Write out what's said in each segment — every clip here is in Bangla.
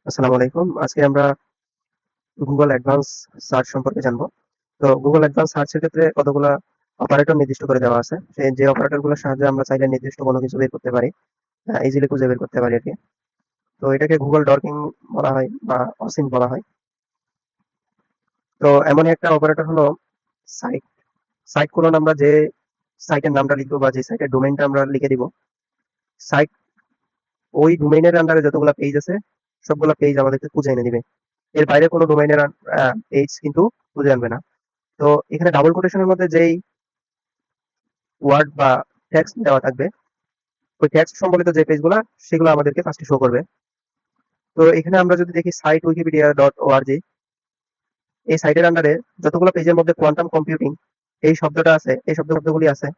আসসালামু আলাইকুম। আজকে আমরা গুগল অ্যাডভান্স সার্চ সম্পর্কে জানবো। তো গুগল অ্যাডভান্স সার্চের ক্ষেত্রে কতগুলা অপারেটর নির্দিষ্ট করে দেওয়া আছে। যে অপারেটরগুলোর সাহায্যে আমরা চাইলে নির্দিষ্ট কোনো কিছু বের করতে পারি, ইজিলি খুঁজে বের করতে পারি আরকি। তো এটাকে গুগল ডর্কিং বলা হয় বা অসিন বলা হয়। তো এমনই একটা অপারেটর হলো সাইট। সাইট কোলন আমরা যে সাইটের নামটা লিখবো বা যে সাইটের ডোমেইনটা আমরা লিখে দিব, সাইট ওই ডোমেইনের আন্ডারে যতগুলা পেজ আছে সবগুলা পেজ আমাদেরকে খুঁজে এনে দিবে। এর বাইরে কোনো ডোমেইনের পেজ কিন্তু খুঁজে আনবে না। তো এখানে ডাবল কোটেশনের মধ্যে যেই ওয়ার্ড বা টেক্সট দেওয়া থাকবে, ওই টেক্সট সম্বলিত যে পেজগুলা সেগুলো আমাদেরকে ফার্স্টে শো করবে। তো এখানে আমরা যদি দেখি সাইট wikipedia.org, এই সাইটের আন্ডারে যতগুলো পেজের মধ্যে কোয়ান্টাম কম্পিউটিং এই শব্দটা আছে, এই শব্দগুলি আছে,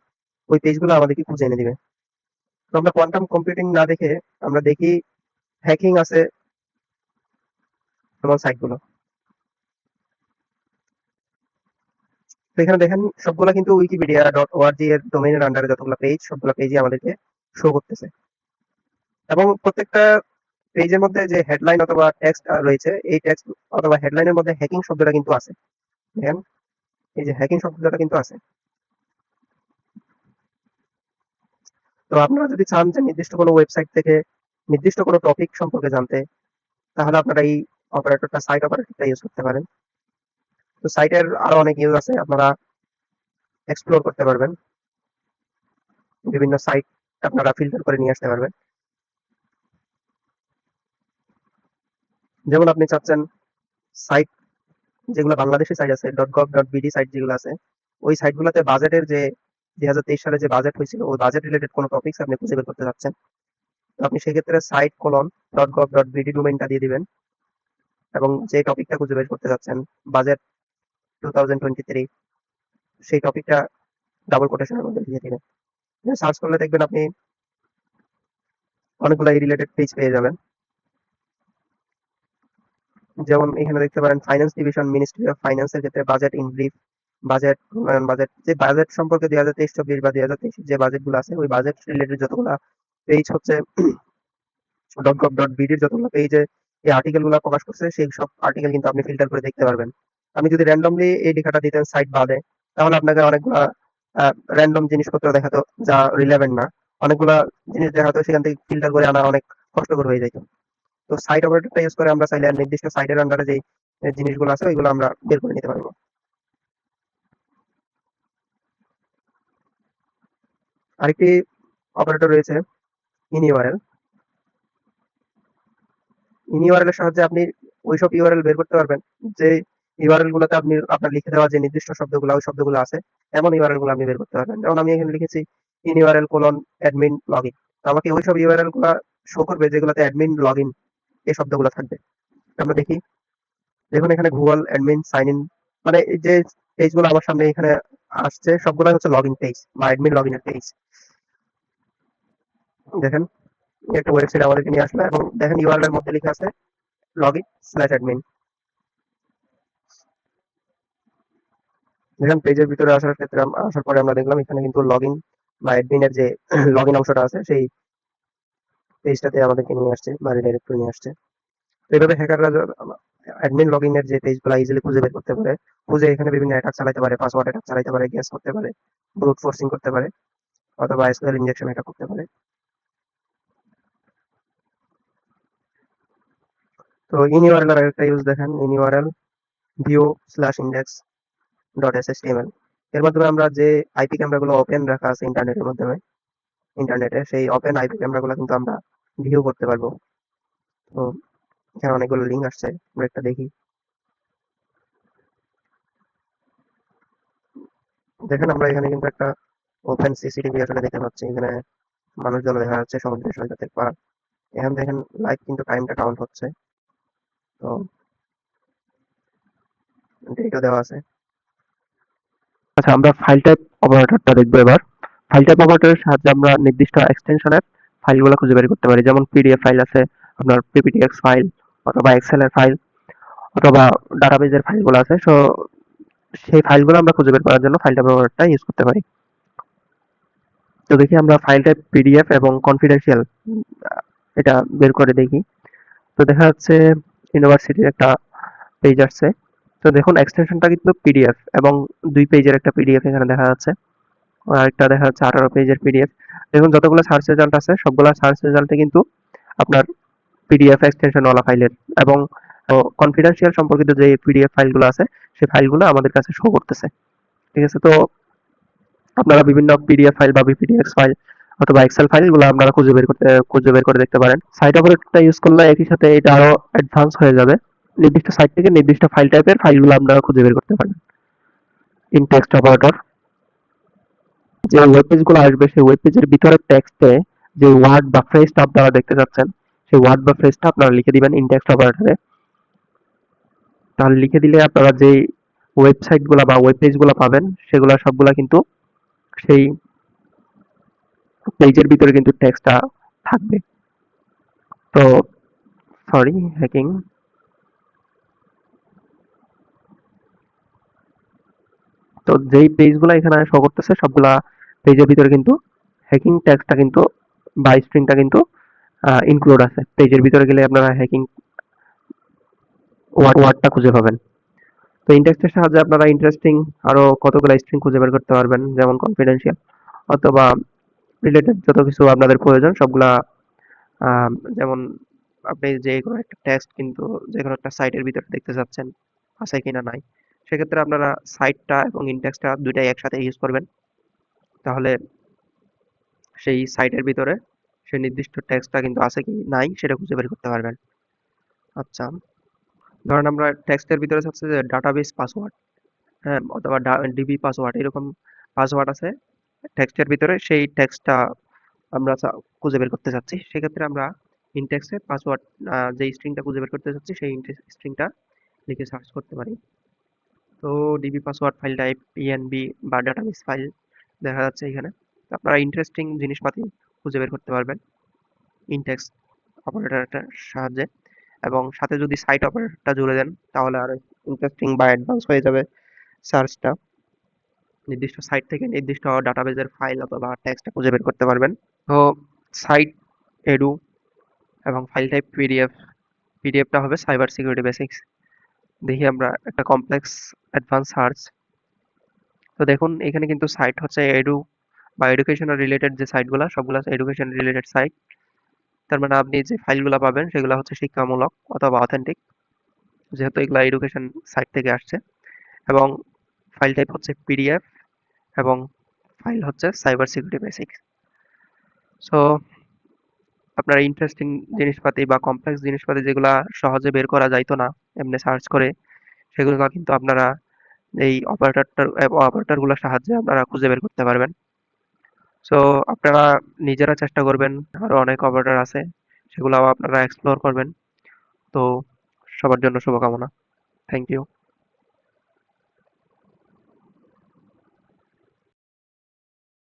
ওই পেজগুলো আমাদেরকে খুঁজে এনে দিবে। তো আমরা কোয়ান্টাম কম্পিউটিং না দেখে আমরা দেখি হ্যাকিং আছে এমন সাইটগুলো। তো এখানে দেখেন সবগুলা কিন্তু wikipedia.org এর ডোমেইনের আন্ডারে যতগুলো পেজ সবগুলো পেজই আমাদেরকে শো করতেছে। এবং প্রত্যেকটা পেজের মধ্যে যে হেডলাইন অথবা টেক্সট রয়েছে, এই টেক্সট অথবা হেডলাইনের মধ্যে হ্যাকিং শব্দটা কিন্তু আছে। দেখেন এই যে হ্যাকিং শব্দটা কিন্তু আছে। তো আপনারা যদি চান যে নির্দিষ্ট কোনো ওয়েবসাইট থেকে নির্দিষ্ট কোনো টপিক সম্পর্কে জানতে, তাহলে আপনারা এই অপারেটরটা সাইট অপারেটরটা ইউজ করতে পারেন। তো সাইটের আরো অনেক ইউজ আছে, আপনারা এক্সপ্লোর করতে পারবেন, বিভিন্ন সাইট আপনারা ফিল্টার করে নিয়ে আসতে পারবেন। যেমন আপনি চাচ্ছেন সাইট যেগুলো বাংলাদেশি সাইট আছে .gov.bd সাইট যেগুলো আছে, ওই সাইটগুলোতে বাজেটের যে 2023 সালে যে বাজেট হয়েছিল ওই বাজেট রিলেটেড কোনো টপিকস আপনি খুঁজে বের করতে চাচ্ছেন, তো আপনি সেক্ষেত্রে সাইট কোলন .gov.bd ডোমেইনটা দিয়ে দিবেন এবং যে টপিকটা খুঁজে বের করতে চাচ্ছেন বাজেট 2023, সেই টপিকটা ডাবল কোটেশনের মধ্যে দিয়ে দিবেন। সার্চ করলে দেখবেন আপনি অনেকগুলো এই রিলেটেড পেজ পেয়ে যাবেন। যেমন এখানে দেখতে পারেন ফাইন্যান্স ডিভিশন, মিনিস্ট্রি অফ ফাইন্যান্সের ক্ষেত্রে বাজেট ইন ব্রিফ, বাজেট, উন্নয়ন বাজেট, যে বাজেট সম্পর্কে 2023-24 বা 2023 যে বাজেটগুলো আছে ওই বাজেট রিলেটেড যতগুলা পেজ হচ্ছে .gov.bd যতগুলো পেজে এই আর্টিকেল গুলা প্রকাশ করছে সেই সব আর্টিকেল কিন্তু আপনি ফিল্টার করে দেখতে পারবেন। আপনি যদি র্যান্ডমলি এই লেখাটা দিতেন সাইট বাদে, তাহলে আপনাকে অনেকগুলা র্যান্ডম জিনিসপত্র দেখাতো যা রিলেভেন্ট না, অনেকগুলা জিনিস দেখাতো, সেখান থেকে ফিল্টার করে আনা অনেক কষ্টকর হয়ে যেত। তো সাইট অপারেটরটা ইউজ করে আমরা চাইলে নির্দিষ্ট সাইটের আন্ডারে যে জিনিসগুলো আছে ওইগুলো আমরা বের করে নিতে পারবো। আরেকটি অপারেটর রয়েছে ইনইউআরএল। ইনইউআরএল এর সাহায্যে আপনি ওইসব ইউআরএল বের করতে পারবেন যে ইউআরএল গুলোতে আপনি আপনার লিখে দেওয়া যে নির্দিষ্ট শব্দগুলো ওই শব্দগুলো আছে, এমন ইউআরএল গুলো আপনি বের করতে পারবেন। যেমন আমি এখানে লিখেছি ইনইউআরএল কোলন অ্যাডমিন লগ ইন, আমাকে ওইসব ইউআরএল গুলো শো করবে যেগুলোতে অ্যাডমিন লগ ইন এই শব্দগুলো থাকবে। আমরা দেখি, দেখুন এখানে গুগল অ্যাডমিন সাইন ইন, মানে এই যে পেজগুলো আমার সামনে এখানে আসছে সবগুলাই হচ্ছে লগ ইন পেজ বা অ্যাডমিন লগ ইনের পেজ। দেখেন একটা ওয়েবসাইট আমাদেরকে নিয়ে আসলো এবং দেখেন ইউআরএল এর মধ্যে লেখা আছে login/admin। দেখেন পেজের ভিতরে আসার ক্ষেত্রে আসার পরে আমরা দেখলাম এখানে কিন্তু লগইন বা অ্যাডমিনের যে লগইন অংশটা আছে সেই পেজটাতে আমাদেরকে নিয়ে আসছে বা রিডাইরেক্ট করে নিয়ে আসছে। তো এইভাবে হ্যাকাররা অ্যাডমিন লগইনের যে পেজগুলো ইজিলি খুঁজে বের করতে পারে, খুঁজে এখানে বিভিন্ন অ্যাটাক চালাতে পারে, পাসওয়ার্ড অ্যাটাক চালাতে পারে, গ্যাস করতে পারে, ব্রুট ফোর্সিং করতে পারে, অথবা এসকিউএল ইনজেকশন অ্যাটাক করতে পারে। তো ইনইউআরএল এর একটা ইউজ দেখেন, ইনইউআরএল view/index.html, এর মাধ্যমে আমরা যে আইপি ক্যামেরাগুলো ওপেন রাখা আছে ইন্টারনেটের মাধ্যমে, ইন্টারনেটে সেই ওপেন আইপি ক্যামেরাগুলো কিন্তু আমরা ভিউ করতে পারবো। তো এখানে অনেকগুলো লিঙ্ক আসছে, আমরা একটা দেখি। দেখেন আমরা এখানে কিন্তু একটা ওপেন সিসিটিভি আসলে দেখতে পাচ্ছি, এখানে মানুষজন দেখা যাচ্ছে সমুদ্রের সৈকতের পার। এখানে দেখেন লাইভ কিন্তু টাইমটা কাউন্ট হচ্ছে, তো ডেটও দেওয়া আছে। আচ্ছা, আমরা ফাইল টাইপ অপারেটরটা দেখবো এবার। ফাইল টাইপ অপারেটরের সাহায্যে আমরা নির্দিষ্ট এক্সটেনশনের ফাইলগুলো খুঁজে বের করতে পারি, যেমন পিডিএফ ফাইল আছে, আপনার পিপিটিএক্স ফাইল, অথবা এক্সেল এর ফাইল, অথবা ডাটাবেজের ফাইলগুলো আছে। সো সেই ফাইলগুলো আমরা খুঁজে বের করার জন্য ফাইল টাইপ অপারেটরটা ইউজ করতে পারি। তো দেখি আমরা ফাইল টাইপ পিডিএফ এবং কনফিডেন্সিয়াল এটা বের করে দেখি। তো দেখা যাচ্ছে ইউনিভার্সিটির একটা পেজ আসছে। তো দেখুন এক্সটেনশনটা কিন্তু পিডিএফ এবং 2 পেজের একটা পিডিএফ এখানে দেখা যাচ্ছে। আরেকটা দেখা যাচ্ছে 18 পেজের পিডিএফ। দেখুন যতগুলো সার্চ রেজাল্ট আছে সবগুলা সার্চ রেজাল্টে কিন্তু আপনার পিডিএফ এক্সটেনশন ওয়ালা ফাইলের এবং কনফিডেন্সিয়াল সম্পর্কিত যে পিডিএফ ফাইলগুলো আছে সেই ফাইলগুলো আমাদের কাছে শো করতেছে। ঠিক আছে? তো আপনারা বিভিন্ন পিডিএফ ফাইল বা বিপিডিএক্স ফাইল অথবা এক্সেল ফাইলগুলো আপনারা খুঁজে বের করে দেখতে পারেন। সাইট অপারেটরটা ইউজ করলে একই সাথে এটা আরো অ্যাডভান্স হয়ে যাবে। নির্দিষ্ট সাইট থেকে নির্দিষ্ট ফাইল টাইপের ফাইলগুলো আপনারা খুঁজে বের করতে পারেন। ইন টেক্সট অপারেটর যে ওয়েব পেজগুলো আসবে সেই ওয়েব পেজের ভিতরে টেক্সটে যে ওয়ার্ড বা ফ্রেজটা আপনারা দেখতে চাচ্ছেন সেই ওয়ার্ড বা ফ্রেজটা আপনারা লিখে দিবেন ইন টেক্সট অপারেটরে। তাহলে লিখে দিলে আপনারা যে ওয়েবসাইট গুলা বা ওয়েব পেজ গুলা পাবেন সেগুলা সবগুলা কিন্তু সেই পেজের ভিতরে কিন্তু টেক্সটটা থাকবে। তো সরি হ্যাকিং। তো যেই পেজগুলা এখানে শো করতেছে সবগুলা পেজের ভিতরে কিন্তু হ্যাকিং ট্যাগটা কিন্তু বা স্ট্রিংটা কিন্তু ইনক্লুড আছে। পেজের ভিতরে গেলে আপনারা হ্যাকিং ওয়ার্ডটা খুঁজে পাবেন। তো ইনটেক্সটের সাহায্যে আপনারা ইন্টারেস্টিং আরো কতগুলো স্ট্রিং খুঁজে বের করতে পারবেন, যেমন কনফিডেন্সিয়াল অথবা রিলেটেড যত কিছু আপনাদের প্রয়োজন সবগুলা। যেমন আপনি যে কোনো একটা টেক্সট কিন্তু যে কোনো একটা সাইটের ভিতরে দেখতে চাচ্ছেন আছে কিনা নাই, সেক্ষেত্রে আপনারা সাইটটা এবং ইনটেক্সটটা দুইটাই একসাথে ইউজ করবেন। তাহলে সেই সাইটের ভিতরে সেই নির্দিষ্ট টেক্সটটা কিন্তু আছে কি নাই সেটা খুঁজে বের করতে পারবেন। আচ্ছা, ধরেন আমরা টেক্সটের ভিতরে চাচ্ছি যে ডাটাবেস পাসওয়ার্ড, হ্যাঁ, অথবা ডিবি পাসওয়ার্ড, এরকম পাসওয়ার্ড আছে টেক্সটের ভিতরে, সেই টেক্সটটা আমরা খুঁজে বের করতে চাচ্ছি। সেক্ষেত্রে আমরা ইনটেক্সে পাসওয়ার্ড যে স্ট্রিংটা খুঁজে বের করতে চাচ্ছি সেই স্ট্রিংটা লিখে সার্চ করতে পারি। তো DB password file type PNB বা ডাটাবেস ফাইল দেখা যাচ্ছে এখানে। তো আপনারা ইন্টারেস্টিং জিনিসপাতি খুঁজে বের করতে পারবেন ইনটেক্স অপারেটরটার সাহায্যে, এবং সাথে যদি সাইট অপারেটরটা জুড়ে দেন তাহলে আরো ইন্টারেস্টিং বা অ্যাডভান্স হয়ে যাবে সার্চটা। নির্দিষ্ট সাইট থেকে নির্দিষ্ট ডাটাবেজের ফাইল অথবা টেক্সটটা খুঁজে বের করতে পারবেন। তো সাইট এডু এবং ফাইল টাইপ পিডিএফ, পিডিএফটা হবে সাইবার সিকিউরিটি বেসিক্স। দেখি আমরা একটা কমপ্লেক্স অ্যাডভান্স সার্চ। তো দেখুন এখানে কিন্তু সাইট হচ্ছে এডু বা এডুকেশনাল রিলেটেড যে সাইটগুলো সবগুলো এডুকেশন রিলেটেড সাইট। তার মানে আপনি যে ফাইলগুলো পাবেন সেগুলো হচ্ছে শিক্ষামূলক অথবা অথেন্টিক, যেহেতু এগুলো এডুকেশন সাইট থেকে আসছে। এবং ফাইল টাইপ হচ্ছে পিডিএফ এবং ফাইল হচ্ছে সাইবার সিকিউরিটি বেসিক্স। সো আপনার ইন্টারেস্টিং জিনিসপাতি বা কমপ্লেক্স জিনিসপাতি যেগুলা সহজে বের করা যাইতো না এমনি সার্চ করে, সেগুলো কিন্তু আপনারা এই অপারেটরগুলোর সাহায্যে আপনারা খুঁজে বের করতে পারবেন। সো আপনারা নিজেরা চেষ্টা করবেন, আরো অনেক অপারেটর আছে সেগুলো আপনারা এক্সপ্লোর করবেন। তো সবার জন্য শুভকামনা। Thank you.